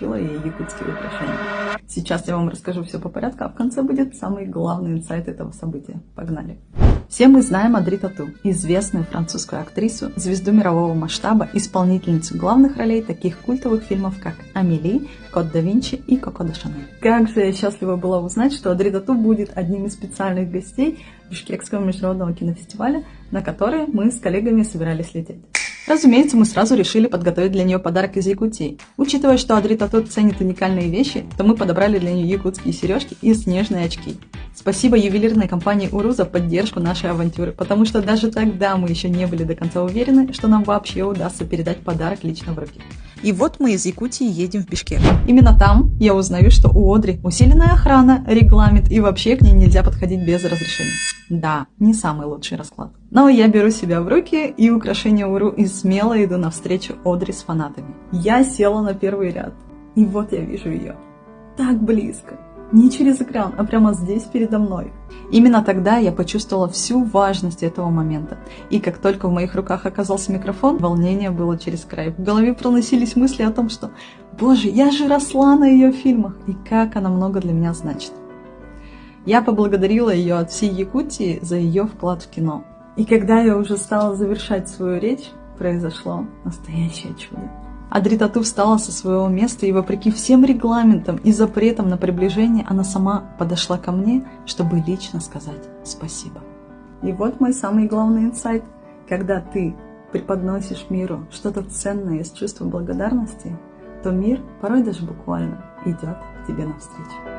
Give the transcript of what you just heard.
ей якутские украшения. Сейчас я вам расскажу все по порядку, а в конце будет самый главный инсайт этого события. Погнали! Все мы знаем Одри Тату, известную французскую актрису, звезду мирового масштаба, исполнительницу главных ролей таких культовых фильмов, как «Амели», «Код да Винчи» и «Коко де Шанель». Как же я счастлива была узнать, что Одри Тату будет одним из специальных гостей Бишкекского международного кинофестиваля, на который мы с коллегами собирались лететь. Разумеется, мы сразу решили подготовить для нее подарок из Якутии. Учитывая, что Одри Тату ценит уникальные вещи, то мы подобрали для нее якутские сережки и снежные очки. Спасибо ювелирной компании УРУ за поддержку нашей авантюры, потому что даже тогда мы еще не были до конца уверены, что нам вообще удастся передать подарок лично в руки. И вот мы из Якутии едем в Бишкек. Именно там я узнаю, что у Одри усиленная охрана, регламент и вообще к ней нельзя подходить без разрешения. Да, не самый лучший расклад. Но я беру себя в руки и украшения УРУ и смело иду навстречу Одри с фанатами. Я села на первый ряд, и вот я вижу ее. Так близко. Не через экран, а прямо здесь передо мной. Именно тогда я почувствовала всю важность этого момента. И как только в моих руках оказался микрофон, волнение было через край. В голове проносились мысли о том, что «Боже, я же росла на ее фильмах, и как она много для меня значит». Я поблагодарила ее от всей Якутии за ее вклад в кино. И когда я уже стала завершать свою речь, произошло настоящее чудо. Одри Тату встала со своего места, и вопреки всем регламентам и запретам на приближение, она сама подошла ко мне, чтобы лично сказать спасибо. И вот мой самый главный инсайт. Когда ты преподносишь миру что-то ценное из чувства благодарности, то мир порой даже буквально идет к тебе навстречу.